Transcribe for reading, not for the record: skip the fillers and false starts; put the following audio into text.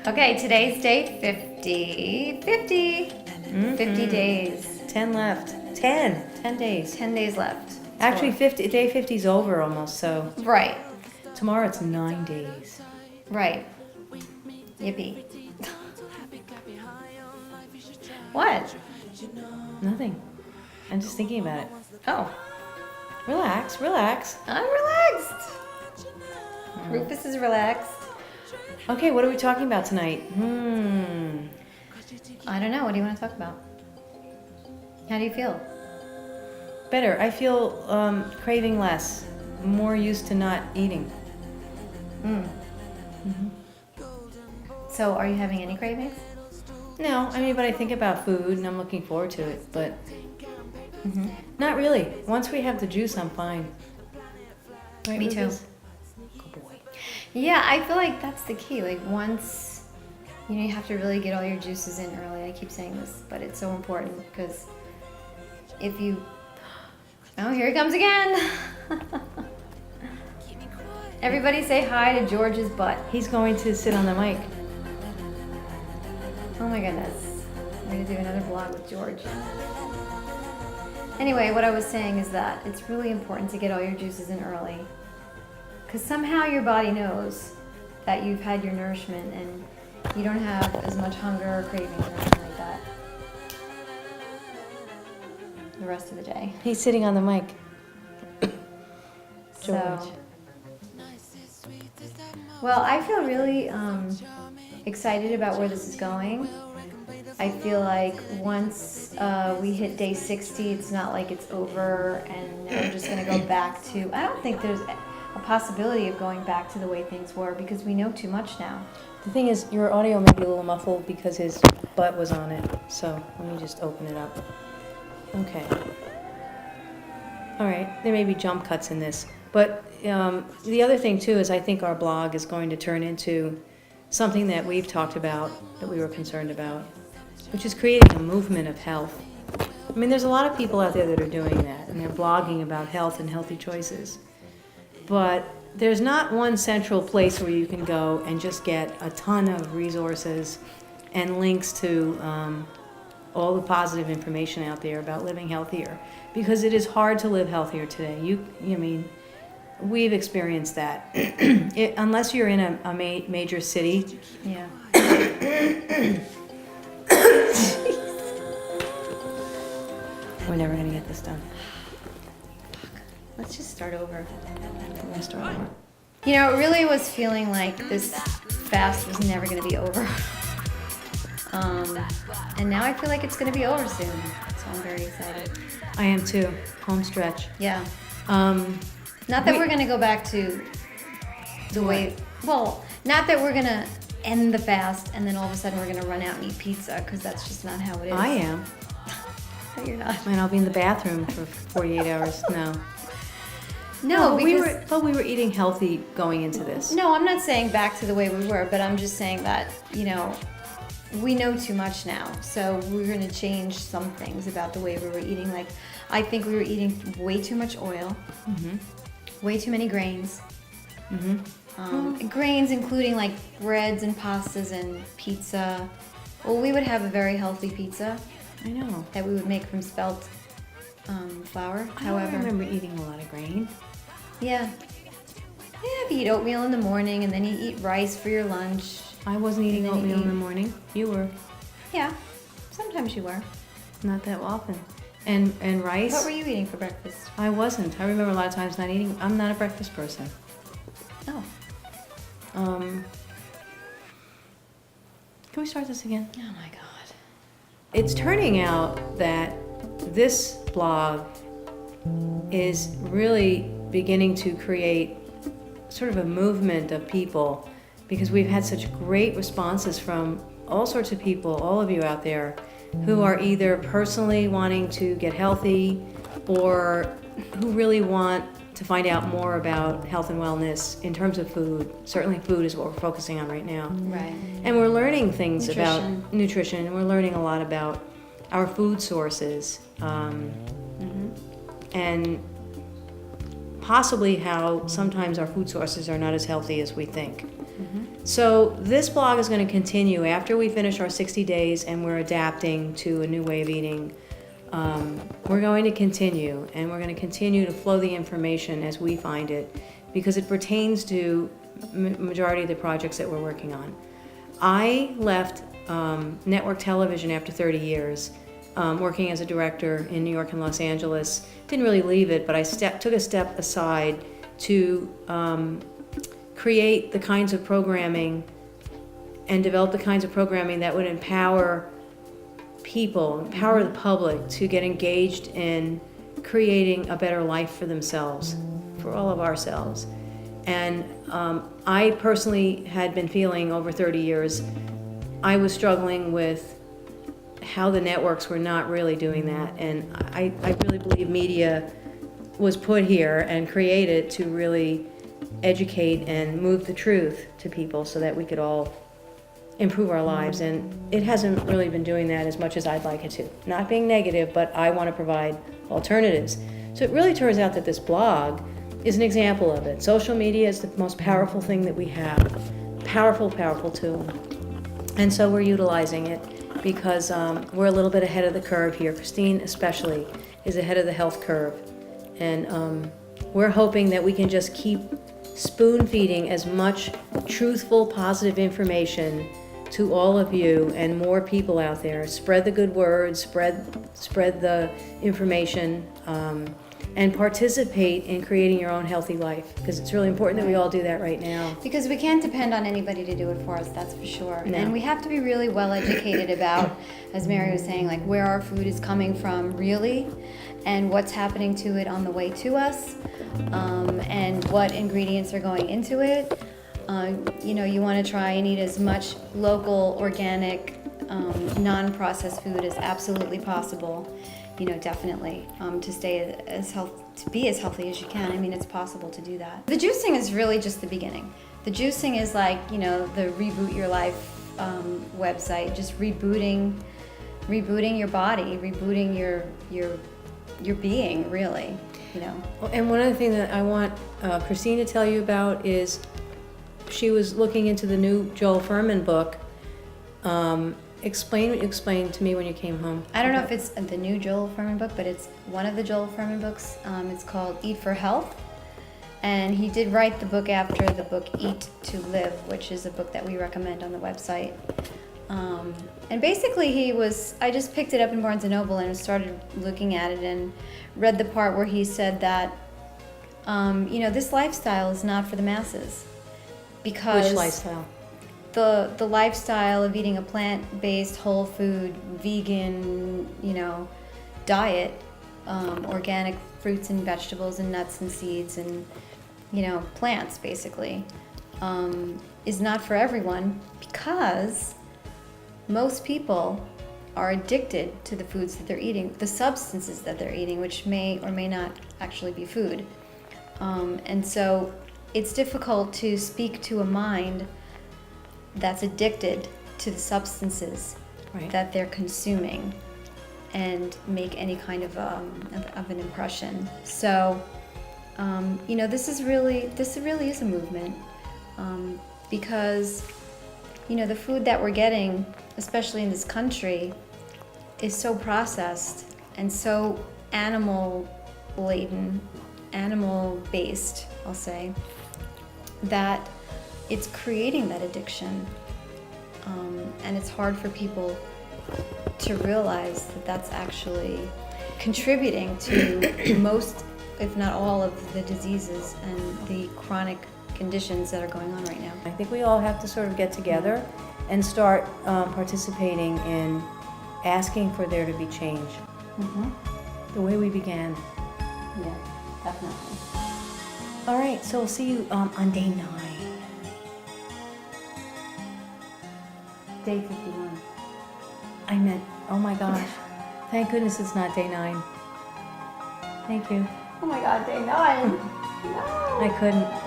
Okay, today's date 50. 50. 50 days. 10 left. 10 days. 10 days left. Actually, day 50 is over almost, so Right. tomorrow it's 9 days. Right. Yippee. What? Nothing. I'm just thinking about it. Oh, Relax, relax. I'm relaxed. Rufus is relaxed. Okay, what are we talking about tonight? I don't know. What do you want to talk about? How do you feel? Better. I feel craving less. More used to not eating. So, are you having any cravings? No, I mean, but I think about food and I'm looking forward to it, but not really. Once we have the juice, I'm fine. Right, Me too. Lucas? Good boy. Yeah, I feel like that's the key. Like once, you have to really get all your juices in early. I keep saying this, but it's so important because if you, oh, here he comes again. Everybody say hi to George's butt. He's going to sit on the mic. Oh my goodness. I'm going to do another vlog with George. Anyway, what I was saying is that it's really important to get all your juices in early. Because somehow your body knows that you've had your nourishment and you don't have as much hunger or cravings or anything like that the rest of the day. He's sitting on the mic. So, well, I feel really excited about where this is going. I feel like once we hit day 60, it's not like it's over and we're just going to go back to, I don't think there's a possibility of going back to the way things were because we know too much now. The thing is, your audio may be a little muffled because his butt was on it. So let me just open it up. Okay. All right. There may be jump cuts in this. But the other thing, too, is I think our blog is going to turn into something that we've talked about, that we were concerned about, which is creating a movement of health. I mean, there's a lot of people out there that are doing that, and they're blogging about health and healthy choices. But there's not one central place where you can go and just get a ton of resources and links to all the positive information out there about living healthier, because it is hard to live healthier today. I mean, we've experienced that. Unless you're in a major city. Yeah. We're never going to get this done. Let's just start over. We're going to start over. You know, it really was feeling like this fast was never going to be over. And now I feel like it's going to be over soon. So I'm very excited. I am too. Home stretch. Yeah. Not that we're going to go back to the way, well, not that we're going to end the fast and then all of a sudden we're going to run out and eat pizza, because that's just not how it is. I am. No, you're not. And I'll be in the bathroom for 48 hours. No. No, but because... we were eating healthy going into this. No, I'm not saying back to the way we were, but I'm just saying that, we know too much now. So we're going to change some things about the way we were eating. Like, I think we were eating way too much oil, way too many grains. Grains including like breads and pastas and pizza. Well, we would have a very healthy pizza. I know. That we would make from spelt flour. I don't remember eating a lot of grain. Yeah. Yeah, if you eat oatmeal in the morning and then you eat rice for your lunch. I wasn't eating oatmeal in the morning. You were. Yeah, sometimes you were. Not that often. And rice. What were you eating for breakfast? I wasn't. I remember a lot of times not eating. I'm not a breakfast person. Oh. Can we start this again? Oh my God. It's turning out that this blog is really beginning to create sort of a movement of people, because we've had such great responses from all sorts of people, all of you out there, who are either personally wanting to get healthy or who really want to find out more about health and wellness in terms of food. Certainly food is what we're focusing on right now. Right. And we're learning things about nutrition, and we're learning a lot about our food sources, and possibly how sometimes our food sources are not as healthy as we think. So this blog is going to continue after we finish our 60 days and we're adapting to a new way of eating. We're going to continue, and we're going to continue to flow the information as we find it, because it pertains to majority of the projects that we're working on. I left network television after 30 years, working as a director in New York and Los Angeles. Didn't really leave it, but I took a step aside to create the kinds of programming and develop the kinds of programming that would empower people, empower the public to get engaged in creating a better life for themselves, for all of ourselves. And I personally had been feeling over 30 years, I was struggling with how the networks were not really doing that. And I really believe media was put here and created to really educate and move the truth to people so that we could all improve our lives. And it hasn't really been doing that as much as I'd like it to. Not being negative, but I want to provide alternatives. So it really turns out that this blog is an example of it. Social media is the most powerful thing that we have. Powerful, powerful tool. And so we're utilizing it because we're a little bit ahead of the curve here. Christine especially is ahead of the health curve. And we're hoping that we can just keep spoon feeding as much truthful, positive information to all of you and more people out there. Spread the good word, spread the information, and participate in creating your own healthy life, because it's really important that we all do that right now. Because we can't depend on anybody to do it for us, that's for sure. No. And we have to be really well educated about, as Mary was saying, like where our food is coming from really, and what's happening to it on the way to us, and what ingredients are going into it. You want to try and eat as much local, organic, non-processed food as absolutely possible. Definitely to be as healthy as you can. I mean, it's possible to do that. The juicing is really just the beginning. The juicing is like the Reboot Your Life website, just rebooting your body, rebooting your being, really. And one other thing that I want Christine to tell you about is she was looking into the new Joel Fuhrman book. Explain to me when you came home. I don't know if it's the new Joel Fuhrman book, but it's one of the Joel Fuhrman books. It's called Eat for Health. And he did write the book after the book Eat to Live, which is a book that we recommend on the website. And basically I just picked it up in Barnes & Noble and started looking at it and read the part where he said that, this lifestyle is not for the masses. Because which lifestyle? The lifestyle of eating a plant-based, whole food, vegan, diet, organic fruits and vegetables and nuts and seeds and, plants basically, is not for everyone, because most people are addicted to the foods that they're eating, the substances that they're eating, which may or may not actually be food. And so it's difficult to speak to a mind that's addicted to the substances that they're consuming and make any kind of an impression. So, this really is a movement, because, the food that we're getting, especially in this country, is so processed and so animal-laden, animal-based, I'll say, that it's creating that addiction, and it's hard for people to realize that that's actually contributing to most, if not all, of the diseases and the chronic conditions that are going on right now. I think we all have to sort of get together and start participating in asking for there to be change. The way we began. Yeah, definitely. All right, so we'll see you on day 9. Day 51. I meant, oh my gosh. Thank goodness it's not day 9. Thank you. Oh my God, day 9. No. I couldn't.